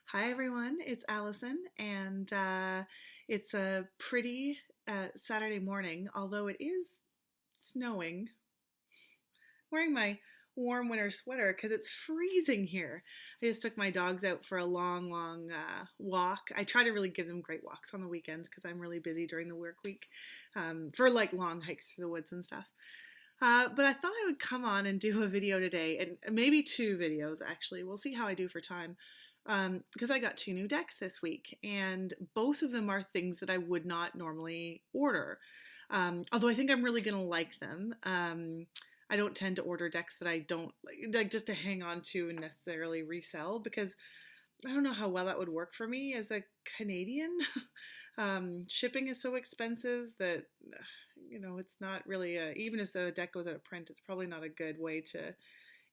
Hi everyone, it's Allison, and it's a pretty Saturday morning, although it is snowing. Wearing my warm winter sweater because it's freezing here. I just took my dogs out for a long walk. I try to really give them great walks on the weekends because I'm really busy during the work week for like long hikes through the woods and stuff. But I thought I would come on and do a video today, and maybe two videos actually. We'll see how I do for time. Because I got two new decks this week, and both of them are things that I would not normally order. Although I think I'm really going to like them. I don't tend to order decks that I don't like just to hang on to and necessarily resell because I don't know how well that would work for me as a Canadian. Shipping is so expensive that it's not really even if a deck goes out of print, it's probably not a good way to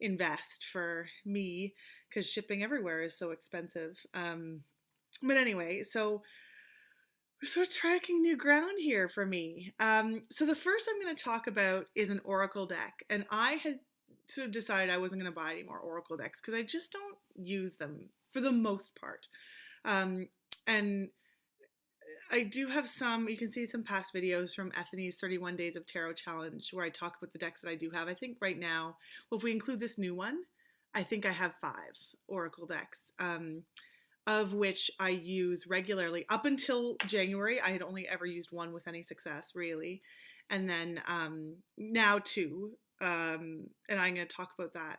invest for me because shipping everywhere is so expensive. But anyway, so we're sort of tracking new ground here for me. So the first I'm going to talk about is an Oracle deck, and I had sort of decided I wasn't going to buy any more Oracle decks because I just don't use them for the most part. And I do have some, you can see some past videos from Ethany's 31 Days of Tarot Challenge where I talk about the decks that I do have. I think right now, well, if we include this new one, I think I have 5 Oracle decks, of which I use regularly. Up until January, I had only ever used one with any success, really. And then now 2, and I'm going to talk about that.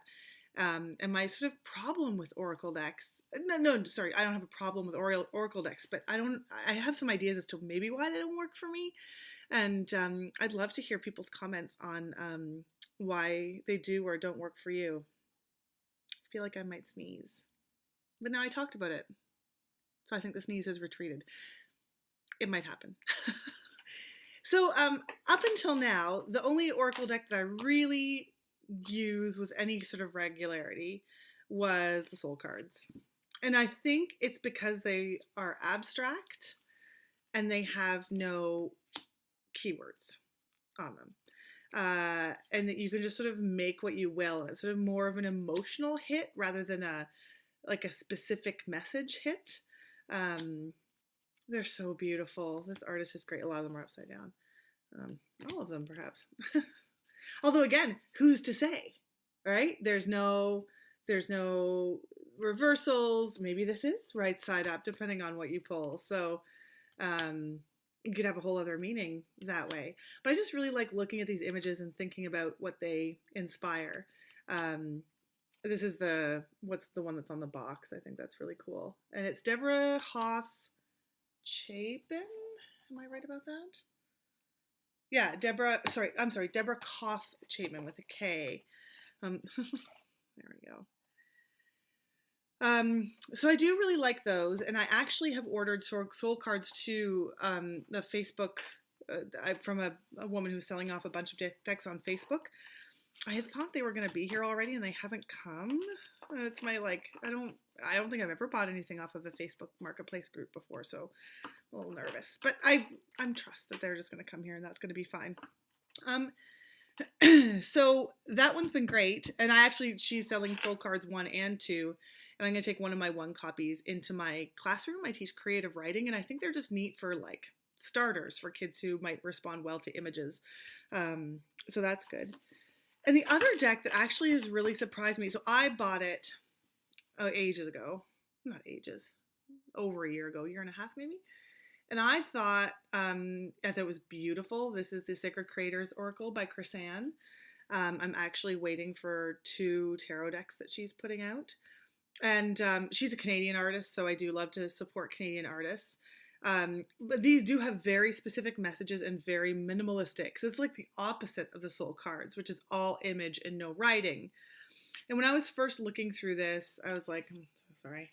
And my sort of problem with Oracle decks, no, sorry, I don't have a problem with Oracle decks, but I have some ideas as to maybe why they don't work for me. And I'd love to hear people's comments on why they do or don't work for you. I feel like I might sneeze, but now I talked about it. So I think the sneeze has retreated. It might happen. So up until now, the only Oracle deck that I really use with any sort of regularity was the soul cards. And I think it's because they are abstract and they have no keywords on them. And that you can just sort of make what you will. And it's sort of more of an emotional hit rather than a specific message hit. They're so beautiful. This artist is great. A lot of them are upside down. All of them, perhaps. Although again, who's to say, right? There's no reversals. Maybe this is right side up, depending on what you pull. So you could have a whole other meaning that way. But I just really like looking at these images and thinking about what they inspire. This is what's the one that's on the box? I think that's really cool. And it's Deborah Hoff Chapin. Am I right about that? Yeah, Deborah Koff Chapman with a K. There we go. So I do really like those, and I actually have ordered soul cards to the Facebook from a woman who's selling off a bunch of decks on Facebook. I had thought they were going to be here already, and they haven't come. It's my I don't think I've ever bought anything off of a Facebook marketplace group before, so a little nervous. But I'm trust that they're just going to come here, and that's going to be fine. So that one's been great, and she's selling soul cards 1 and 2, and I'm going to take one of my 1 copies into my classroom. I teach creative writing, and I think they're just neat for starters for kids who might respond well to images. So that's good. And the other deck that actually has really surprised me, so I bought it ages ago, not ages, over a year ago, year and a half maybe. And I thought it was beautiful. This is the Sacred Creators Oracle by Chris-Anne. I'm actually waiting for 2 tarot decks that she's putting out. And she's a Canadian artist, so I do love to support Canadian artists. But these do have very specific messages and very minimalistic. So it's like the opposite of the soul cards, which is all image and no writing. And when I was first looking through this, I was like, I'm so sorry.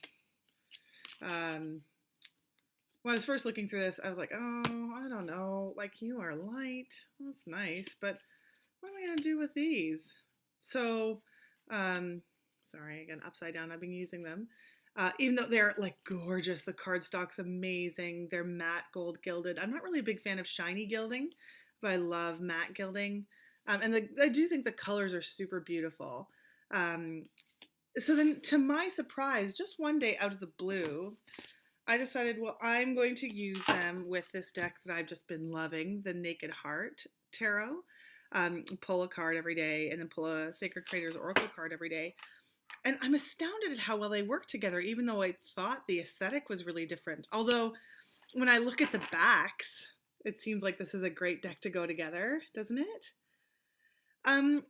When I was first looking through this, I was like, oh, I don't know. You are light. That's nice. But what am I going to do with these? So, sorry, again, upside down. I've been using them. Even though they're gorgeous, the cardstock's amazing. They're matte gold gilded. I'm not really a big fan of shiny gilding, but I love matte gilding. And I do think the colors are super beautiful. So then, to my surprise, just one day out of the blue, I decided, well, I'm going to use them with this deck that I've just been loving, the Naked Heart Tarot. Pull a card every day and then pull a Sacred Creators Oracle card every day. And I'm astounded at how well they work together, even though I thought the aesthetic was really different. Although, when I look at the backs, it seems like this is a great deck to go together, doesn't it? And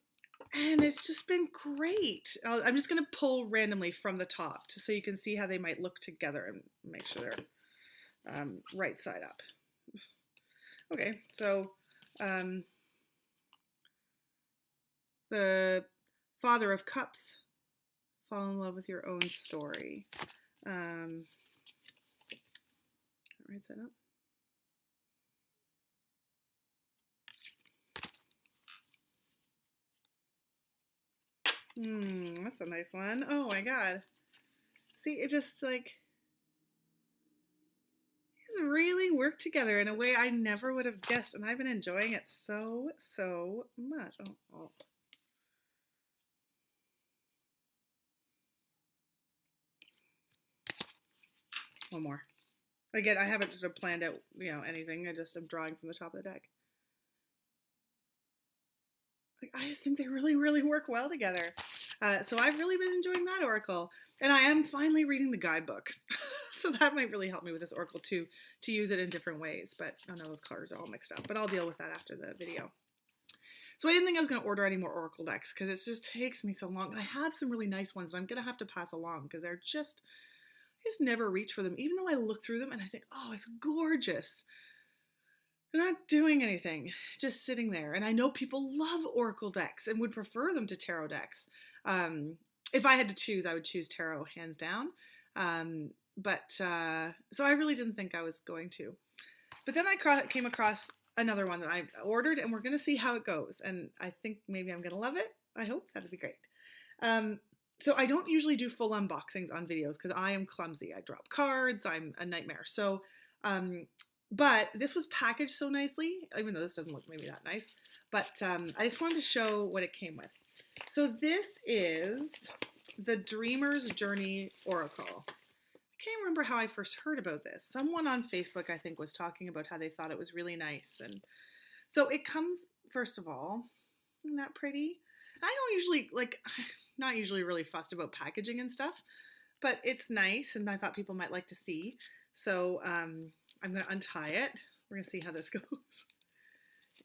it's just been great. I'm just going to pull randomly from the top so you can see how they might look together and make sure they're right side up. Okay, so the Father of Cups, fall in love with your own story. Right side up. That's a nice one. Oh my god. See, it just like it's really worked together in a way I never would have guessed, and I've been enjoying it so much. Oh. One more. Again, I haven't sort of planned out, anything. I just am drawing from the top of the deck. I just think they really work well together. So I've really been enjoying that oracle. And I am finally reading the guidebook. So that might really help me with this oracle too, to use it in different ways. But oh no, those colors are all mixed up. But I'll deal with that after the video. So I didn't think I was going to order any more oracle decks because it just takes me so long. And I have some really nice ones I'm going to have to pass along because I just never reach for them. Even though I look through them and I think, oh, it's gorgeous. They're not doing anything, just sitting there. And I know people love oracle decks and would prefer them to tarot decks. If I had to choose, I would choose tarot hands down. So I really didn't think I was going to. But then I came across another one that I ordered, and we're going to see how it goes. And I think maybe I'm going to love it. I hope that'd be great. So I don't usually do full unboxings on videos because I am clumsy. I drop cards. I'm a nightmare. So, but this was packaged so nicely, even though this doesn't look maybe that nice. But I just wanted to show what it came with. So this is the Dreamer's Journey Oracle. I can't remember how I first heard about this. Someone on Facebook, I think, was talking about how they thought it was really nice. And so it comes, first of all, isn't that pretty? I don't usually, not usually really fussed about packaging and stuff, but it's nice and I thought people might like to see. So I'm going to untie it. We're going to see how this goes.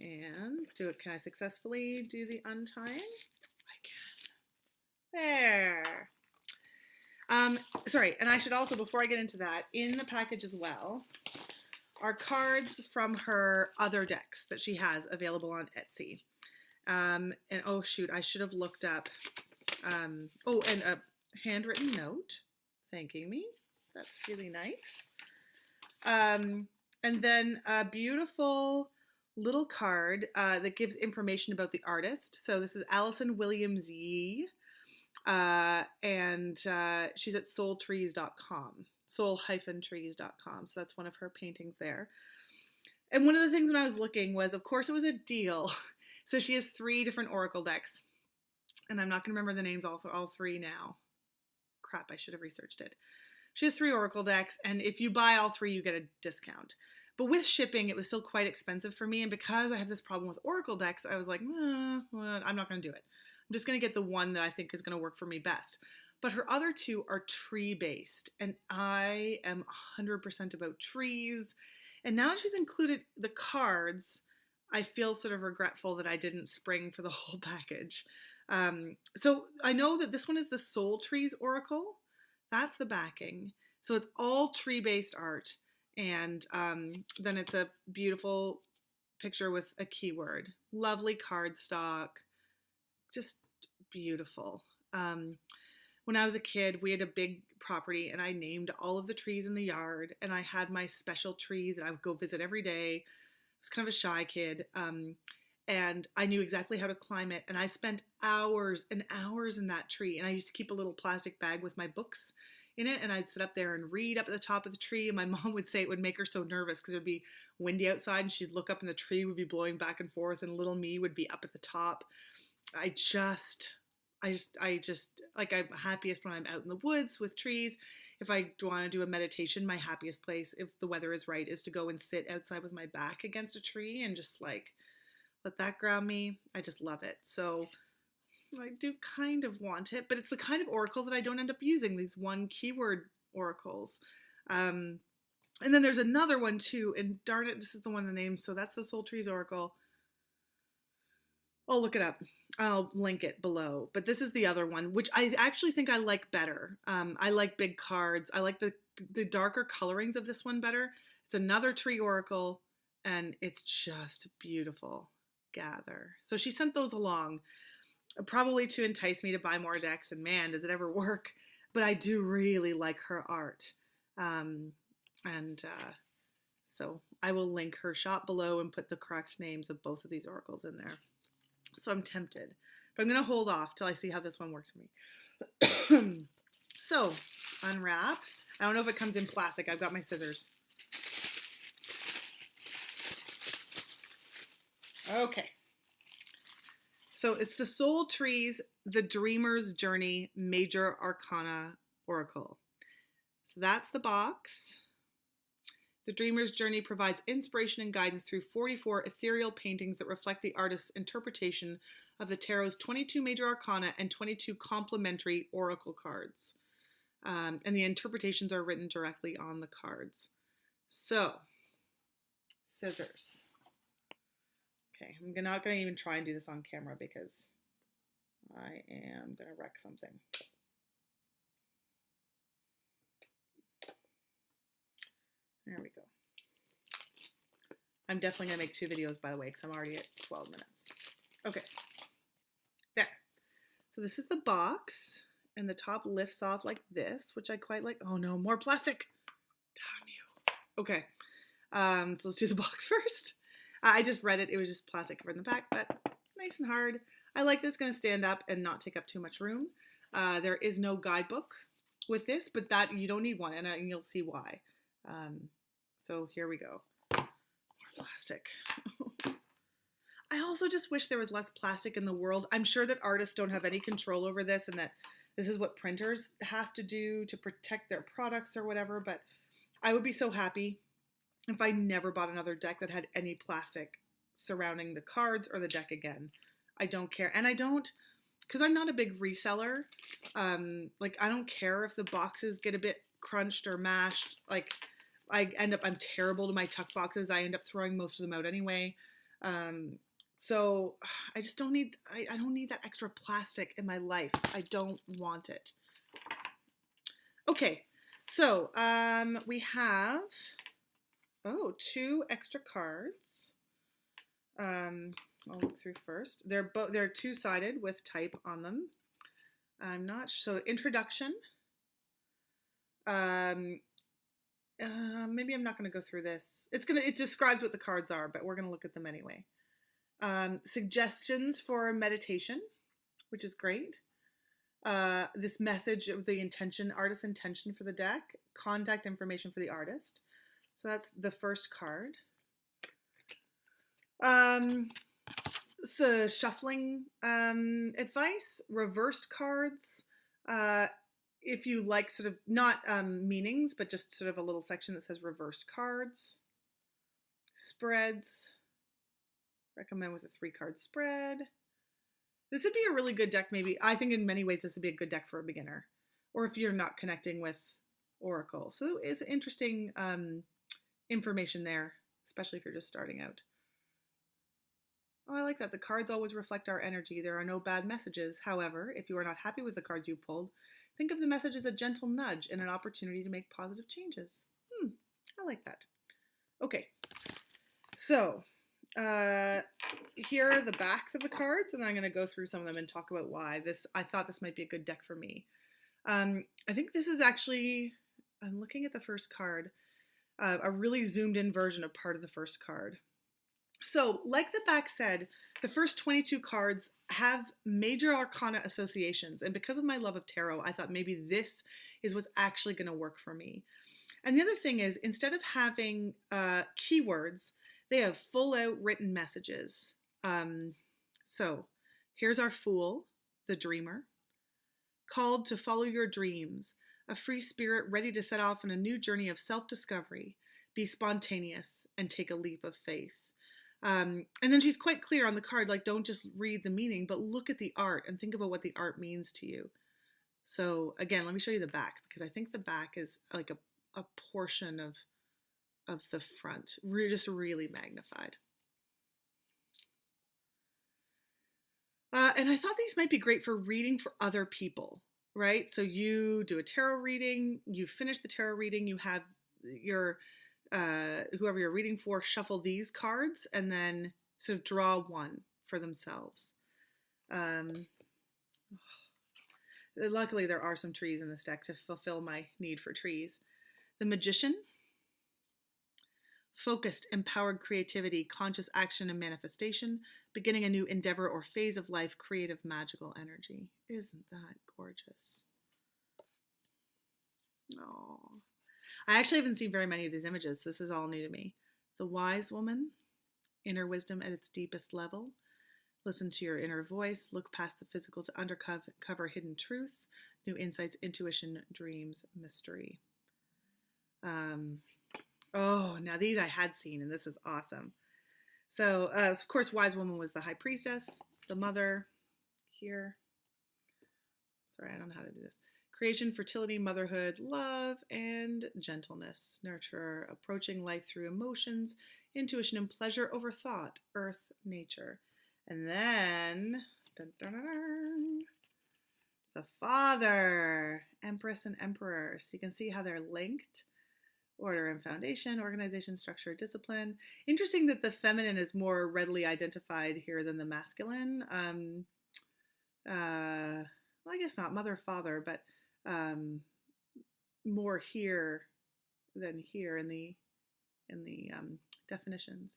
And can I successfully do the untying? I can. There. Sorry, and I should also, before I get into that, in the package as well, are cards from her other decks that she has available on Etsy. And oh shoot, I should have looked up, and a handwritten note thanking me. That's really nice. And then a beautiful little card that gives information about the artist. So this is Allison Williams-Yee, and she's at soultrees.com, soul-trees.com. So that's one of her paintings there. And one of the things when I was looking was, of course, it was a deal. So she has 3 different oracle decks, and I'm not going to remember the names all 3 now. Crap, I should have researched it. She has 3 oracle decks, and if you buy all 3, you get a discount. But with shipping, it was still quite expensive for me, and because I have this problem with oracle decks, I was like, well, I'm not going to do it. I'm just going to get the one that I think is going to work for me best. But her other 2 are tree-based, and I am 100% about trees. And now she's included the cards, I feel sort of regretful that I didn't spring for the whole package. So I know that this one is the Soul Trees Oracle. That's the backing. So it's all tree-based art. And then it's a beautiful picture with a keyword. Lovely cardstock. Just beautiful. When I was a kid, we had a big property and I named all of the trees in the yard. And I had my special tree that I would go visit every day. I was kind of a shy kid, and I knew exactly how to climb it, and I spent hours and hours in that tree, and I used to keep a little plastic bag with my books in it, and I'd sit up there and read up at the top of the tree, and my mom would say it would make her so nervous because it would be windy outside, and she'd look up and the tree would be blowing back and forth, and little me would be up at the top. I just like, I'm happiest when I'm out in the woods with trees. If I want to do a meditation, my happiest place, if the weather is right, is to go and sit outside with my back against a tree and just like let that ground me. I just love it. So I do kind of want it, but it's the kind of oracle that I don't end up using, these one keyword oracles. And then there's another one too, and darn it, this is the one, the name. So that's the Soul Trees Oracle. I'll look it up. I'll link it below. But this is the other one, which I actually think I like better. I like big cards. I like the darker colorings of this one better. It's another tree oracle, and it's just beautiful. Gather. So she sent those along, probably to entice me to buy more decks, and man, does it ever work. But I do really like her art. So I will link her shop below and put the correct names of both of these oracles in there. So I'm tempted, but I'm going to hold off till I see how this one works for me. So unwrap. I don't know if it comes in plastic. I've got my scissors. Okay. So it's the Soul Trees, the Dreamer's Journey Major Arcana Oracle. So that's the box. The Dreamer's Journey provides inspiration and guidance through 44 ethereal paintings that reflect the artist's interpretation of the tarot's 22 major arcana and 22 complementary oracle cards. And the interpretations are written directly on the cards. So, scissors. Okay, I'm not going to even try and do this on camera because I am going to wreck something. There we go. I'm definitely going to make 2 videos, by the way, because I'm already at 12 minutes. Okay. There. So this is the box, and the top lifts off like this, which I quite like. Oh no, more plastic. Damn you. Okay. So let's do the box first. I just read it. It was just plastic covered in the back, but nice and hard. I like that it's going to stand up and not take up too much room. There is no guidebook with this, but that you don't need one, and you'll see why. So here we go. More plastic. I also just wish there was less plastic in the world. I'm sure that artists don't have any control over this, and that this is what printers have to do to protect their products or whatever, but I would be so happy if I never bought another deck that had any plastic surrounding the cards or the deck again. I don't care. And I don't, because I'm not a big reseller, like I don't care if the boxes get a bit crunched or mashed. Like I'm terrible to my tuck boxes. I end up throwing most of them out anyway. So I just don't need, I don't need that extra plastic in my life. I don't want it. Okay. So, we have, 2 extra cards. I'll look through first. They're 2-sided with type on them. I'm not so introduction. Maybe I'm not going to go through this. It describes what the cards are, but we're going to look at them anyway. Suggestions for meditation, which is great. This message of the intention, artist's intention for the deck, contact information for the artist. So that's the first card. So shuffling advice, reversed cards. If you like sort of not meanings, but just sort of a little section that says reversed cards. Spreads. Recommend with a 3-card spread. This would be a really good deck, maybe. I think in many ways this would be a good deck for a beginner, or if you're not connecting with Oracle. So it's interesting information there, especially if you're just starting out. Oh, I like that. The cards always reflect our energy. There are no bad messages. However, if you are not happy with the cards you pulled, think of the message as a gentle nudge and an opportunity to make positive changes. I like that. Okay, so here are the backs of the cards, and I'm going to go through some of them and talk about why I thought this might be a good deck for me. I think this is actually, I'm looking at the first card, a really zoomed in version of part of the first card. So like the back said, the first 22 cards have major arcana associations, and because of my love of tarot, I thought maybe this is what's actually going to work for me. And the other thing is, instead of having keywords, they have full out written messages. So here's our Fool. the dreamer, called to follow your dreams, a free spirit ready to set off on a new journey of self-discovery. Be spontaneous and take a leap of faith. And then she's quite clear on the card, like, don't just read the meaning, but look at the art and think about what the art means to you. So again, let me show you the back, because I think the back is like a portion of the front, just really magnified. And I thought these might be great for reading for other people, right? So you do a tarot reading, you finish the tarot reading, you have your whoever you're reading for shuffle these cards and then sort of draw one for themselves. Luckily, there are some trees in this deck to fulfill my need for trees. The Magician. Focused, empowered creativity, conscious action and manifestation, beginning a new endeavor or phase of life, creative, magical energy. Isn't that gorgeous? Oh, I actually haven't seen very many of these images, so this is all new to me. The Wise Woman, inner wisdom at its deepest level. Listen to your inner voice, look past the physical to uncover hidden truths, new insights, intuition, dreams, mystery. Oh, now these I had seen, and this is awesome. So, of course, Wise Woman was the High Priestess, the Mother here. Sorry, I don't know how to do this. Creation, fertility, motherhood, love, and gentleness. Nurturer, approaching life through emotions, intuition and pleasure over thought, earth, nature. And then, dun, dun, dun, dun, the Father, Empress and Emperor. So you can see how they're linked. Order and foundation, organization, structure, discipline. Interesting that the feminine is more readily identified here than the masculine. Well, I guess not mother, father, but more here than here in the definitions.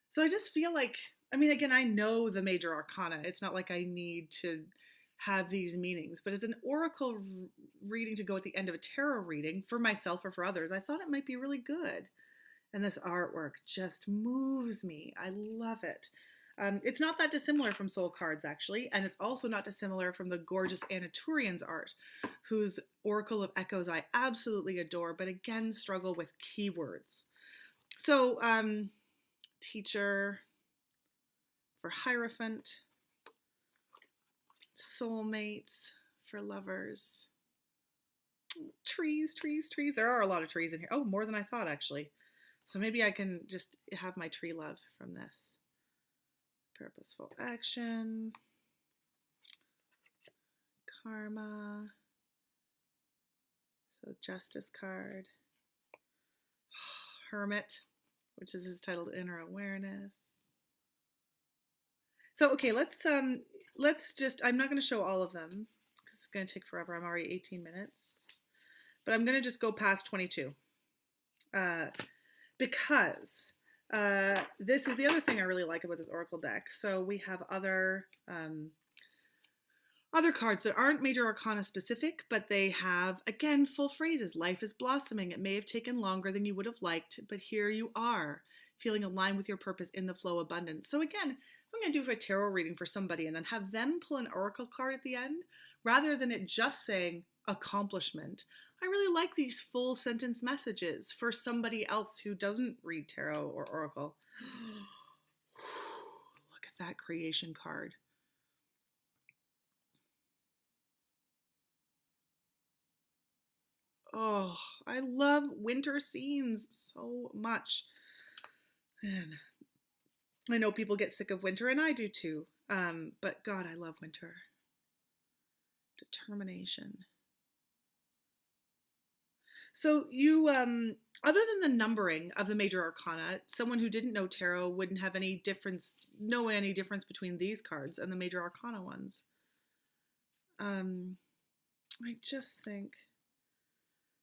So I just feel like, I mean, again, I know the major arcana. It's not like I need to have these meanings, but as an oracle reading to go at the end of a tarot reading for myself or for others, I thought it might be really good. And this artwork just moves me. I love it. It's not that dissimilar from Soul Cards, actually, and it's also not dissimilar from the gorgeous Anna Turian's art, whose Oracle of Echoes I absolutely adore, but again struggle with keywords. So, teacher for Hierophant, soulmates for lovers, trees, trees, trees. There are a lot of trees in here. Oh, more than I thought, actually. So maybe I can just have my tree love from this. Purposeful action, karma, so justice card, hermit, which is his titled inner awareness. So, okay, let's just, I'm not going to show all of them because it's going to take forever. I'm already 18 minutes, but I'm going to just go past 22 because this is the other thing I really like about this Oracle deck. So we have other cards that aren't major arcana specific, but they have, again, full phrases. Life is blossoming. It may have taken longer than you would have liked, but here you are, feeling aligned with your purpose in the flow abundance. So again, I'm going to do a tarot reading for somebody and then have them pull an oracle card at the end, rather than it just saying accomplishment. I really like these full sentence messages for somebody else who doesn't read tarot or oracle. Look at that creation card. Oh, I love winter scenes so much. And I know people get sick of winter, and I do too. But God, I love winter. Determination. So you, other than the numbering of the major arcana, someone who didn't know tarot wouldn't have any difference between these cards and the major arcana ones. I just think,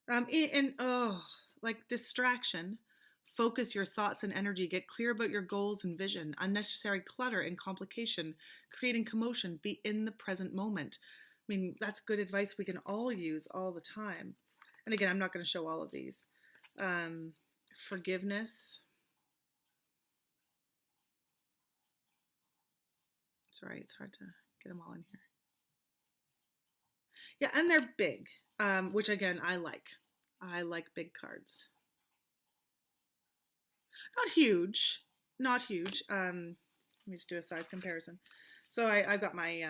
like distraction. Focus your thoughts and energy. Get clear about your goals and vision. Unnecessary clutter and complication. Creating commotion. Be in the present moment. I mean, that's good advice we can all use all the time. And again, I'm not going to show all of these. Forgiveness. Sorry, it's hard to Get them all in here. Yeah, and they're big, which again, I like. I like big cards. Not huge, not huge. Let me just do a size comparison. So I've got my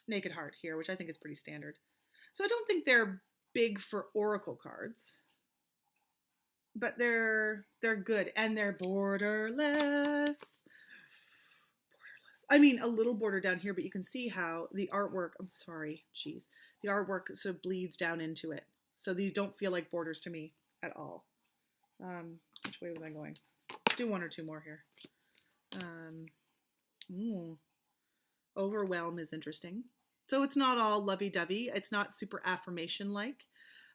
Naked Heart here, which I think is pretty standard. So I don't think they're big for Oracle cards, but they're good, and they're borderless. I mean, a little border down here, but you can see how the artwork, I'm sorry, geez, the artwork sort of bleeds down into it. So these don't feel like borders to me at all. Which way was I going? Let's do one or two more here. Overwhelm is interesting. So it's not all lovey-dovey. It's not super affirmation-like.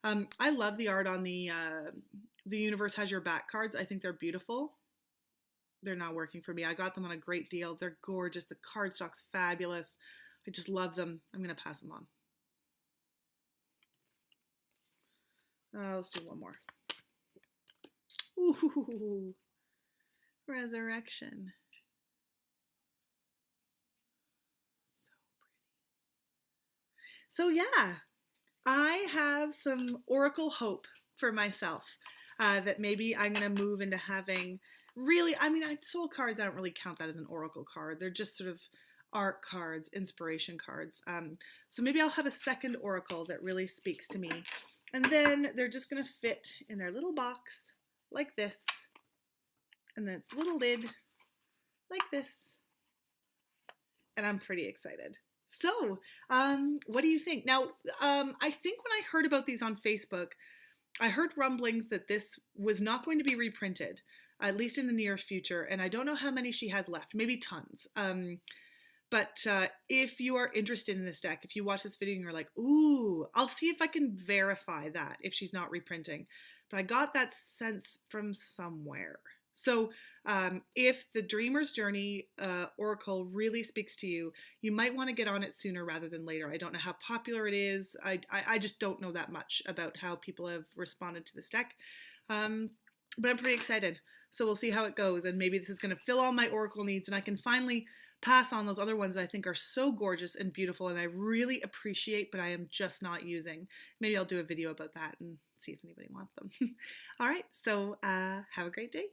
I love the art on the Universe Has Your Back cards. I think they're beautiful. They're not working for me. I got them on a great deal. They're gorgeous. The cardstock's fabulous. I just love them. I'm going to pass them on. Let's do one more. Ooh, Resurrection. So pretty. So yeah, I have some Oracle hope for myself that maybe I'm going to move into having really, I mean, soul cards, I don't really count that as an Oracle card. They're just sort of art cards, inspiration cards. So maybe I'll have a second Oracle that really speaks to me. And then they're just going to fit in their little box like this. And then its little lid like this. And I'm pretty excited. So, what do you think? Now, I think when I heard about these on Facebook, I heard rumblings that this was not going to be reprinted, at least in the near future. And I don't know how many she has left, maybe tons. But if you are interested in this deck, if you watch this video and you're like, ooh, I'll see if I can verify that if she's not reprinting. But I got that sense from somewhere. So if the Dreamer's Journey Oracle really speaks to you, you might want to get on it sooner rather than later. I don't know how popular it is. I just don't know that much about how people have responded to this deck. But I'm pretty excited. So we'll see how it goes. And maybe this is going to fill all my Oracle needs and I can finally pass on those other ones that I think are so gorgeous and beautiful and I really appreciate, but I am just not using. Maybe I'll do a video about that and see if anybody wants them. All right. So have a great day.